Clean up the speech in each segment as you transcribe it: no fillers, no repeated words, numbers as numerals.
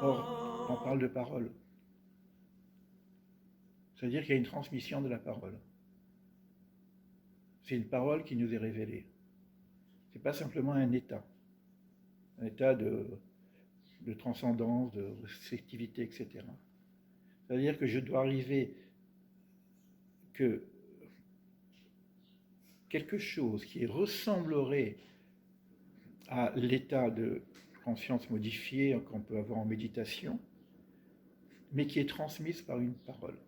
Or, on parle de parole. C'est-à-dire qu'il y a une transmission de la parole. C'est une parole qui nous est révélée. Ce n'est pas simplement un état de transcendance, de réceptivité, etc. C'est-à-dire que je dois arriver que quelque chose qui ressemblerait à l'état de conscience modifié qu'on peut avoir en méditation, mais qui est transmise par une parole.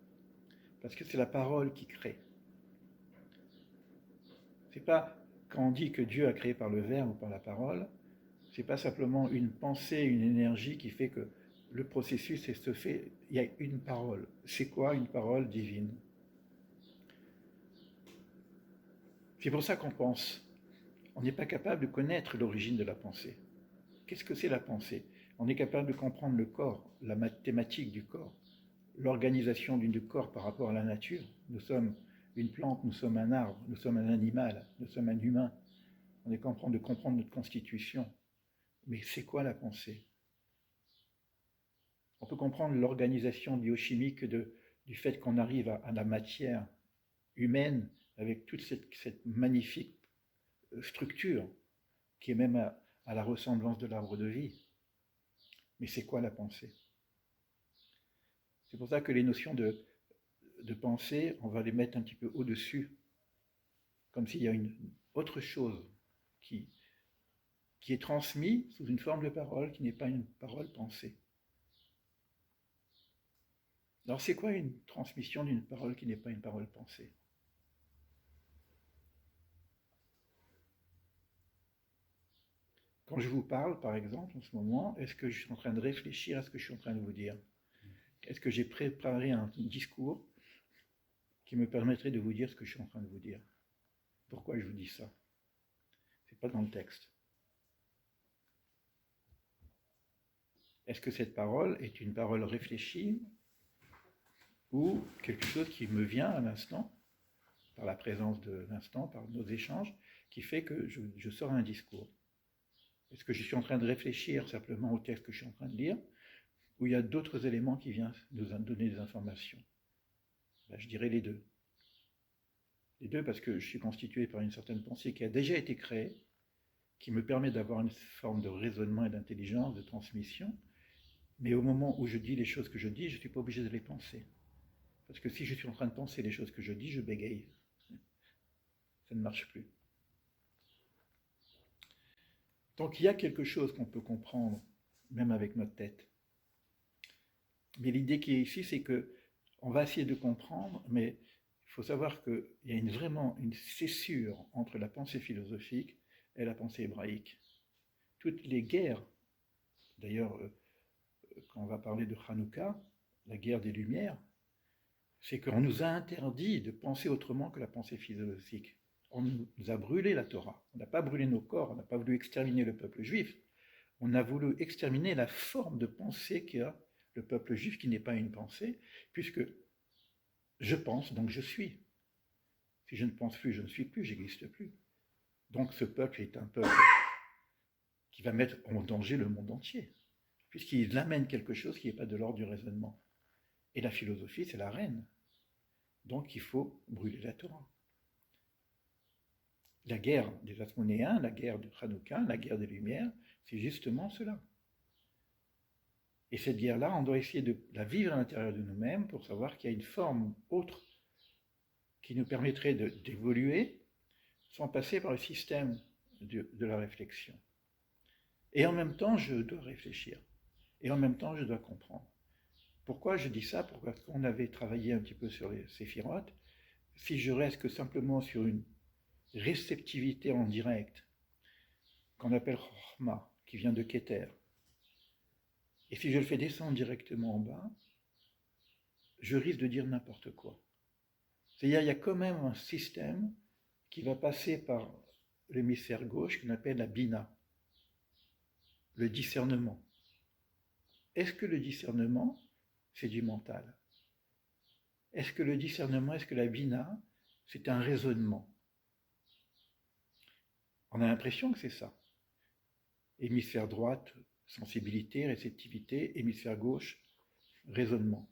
Parce que c'est la parole qui crée. C'est pas quand on dit que Dieu a créé par le verbe ou par la parole, c'est pas simplement une pensée, une énergie qui fait que le processus se fait. Il y a une parole. C'est quoi une parole divine? C'est pour ça qu'on pense. On n'est pas capable de connaître l'origine de la pensée. Qu'est-ce que c'est la pensée? On est capable de comprendre le corps, la mathématique du corps, l'organisation du corps par rapport à la nature. Nous sommes une plante, nous sommes un arbre, nous sommes un animal, nous sommes un humain. On est capable de comprendre notre constitution. Mais c'est quoi la pensée? On peut comprendre l'organisation biochimique du fait qu'on arrive à la matière humaine avec toute cette magnifique structure qui est même à la ressemblance de l'arbre de vie. Mais c'est quoi la pensée? C'est pour ça que les notions de pensée, on va les mettre un petit peu au-dessus, comme s'il y a une autre chose qui est transmise sous une forme de parole qui n'est pas une parole pensée. Alors c'est quoi une transmission d'une parole qui n'est pas une parole pensée? Quand je vous parle, par exemple, en ce moment, est-ce que je suis en train de réfléchir à ce que je suis en train de vous dire? Est-ce que j'ai préparé un discours qui me permettrait de vous dire ce que je suis en train de vous dire? Pourquoi je vous dis ça? C'est pas dans le texte. Est-ce que cette parole est une parole réfléchie ou quelque chose qui me vient à l'instant, par la présence de l'instant, par nos échanges, qui fait que je sors un discours? Est-ce que je suis en train de réfléchir simplement au texte que je suis en train de lire, ou il y a d'autres éléments qui viennent nous donner des informations? Ben, je dirais les deux. Les deux parce que je suis constitué par une certaine pensée qui a déjà été créée, qui me permet d'avoir une forme de raisonnement et d'intelligence, de transmission, mais au moment où je dis les choses que je dis, je ne suis pas obligé de les penser. Parce que si je suis en train de penser les choses que je dis, je bégaye. Ça ne marche plus. Donc il y a quelque chose qu'on peut comprendre, même avec notre tête. Mais l'idée qui est ici, c'est que on va essayer de comprendre, mais il faut savoir qu'il y a vraiment une césure entre la pensée philosophique et la pensée hébraïque. Toutes les guerres, d'ailleurs, quand on va parler de Hanouka, la guerre des Lumières, c'est qu'on nous a interdit de penser autrement que la pensée philosophique. On nous a brûlé la Torah. On n'a pas brûlé nos corps, on n'a pas voulu exterminer le peuple juif. On a voulu exterminer la forme de pensée qu'a le peuple juif, qui n'est pas une pensée, puisque je pense, donc je suis. Si je ne pense plus, je ne suis plus, j'existe plus. Donc ce peuple est un peuple qui va mettre en danger le monde entier, puisqu'il amène quelque chose qui n'est pas de l'ordre du raisonnement. Et la philosophie, c'est la reine. Donc il faut brûler la Torah. La guerre des Asmonéens, la guerre de Hanouka, la guerre des Lumières, c'est justement cela. Et cette guerre-là, on doit essayer de la vivre à l'intérieur de nous-mêmes pour savoir qu'il y a une forme autre qui nous permettrait d'évoluer sans passer par le système de la réflexion. Et en même temps, je dois réfléchir. Et en même temps, je dois comprendre. Pourquoi je dis ça? Pourquoi qu'on avait travaillé un petit peu sur les séphirotes, si je reste que simplement sur une réceptivité en direct, qu'on appelle Chorma, qui vient de Keter, et si je le fais descendre directement en bas, je risque de dire n'importe quoi. C'est-à-dire, il y a quand même un système qui va passer par l'hémisphère gauche qu'on appelle la bina, le discernement. Est-ce que le discernement, c'est du mental? Est-ce que le discernement, est-ce que la bina, c'est un raisonnement? On a l'impression que c'est ça. Hémisphère droite, sensibilité, réceptivité, hémisphère gauche, raisonnement.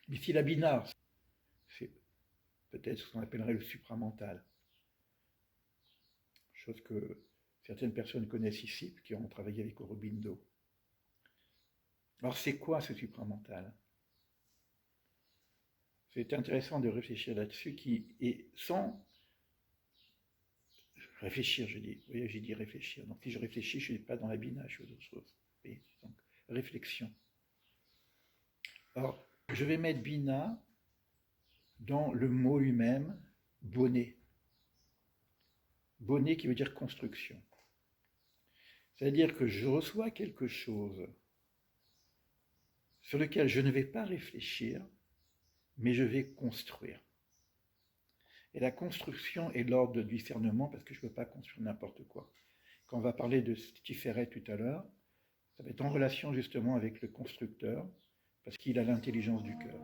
Ici, la binaire, c'est peut-être ce qu'on appellerait le supramental. Chose que certaines personnes connaissent ici, qui ont travaillé avec Aurobindo. Alors, c'est quoi ce supramental? C'est intéressant de réfléchir là-dessus, qui est sans réfléchir, je dis. Oui, j'ai dit réfléchir. Donc, si je réfléchis, je ne suis pas dans la binaire, je suis autre chose. Oui, donc, réflexion. Alors, je vais mettre bina dans le mot lui-même, bonnet. Bonnet qui veut dire construction. C'est-à-dire que je reçois quelque chose sur lequel je ne vais pas réfléchir, mais je vais construire. Et la construction est l'ordre de discernement parce que je ne peux pas construire n'importe quoi. Quand on va parler de Tiferet tout à l'heure, ça va être en relation justement avec le constructeur parce qu'il a l'intelligence du cœur.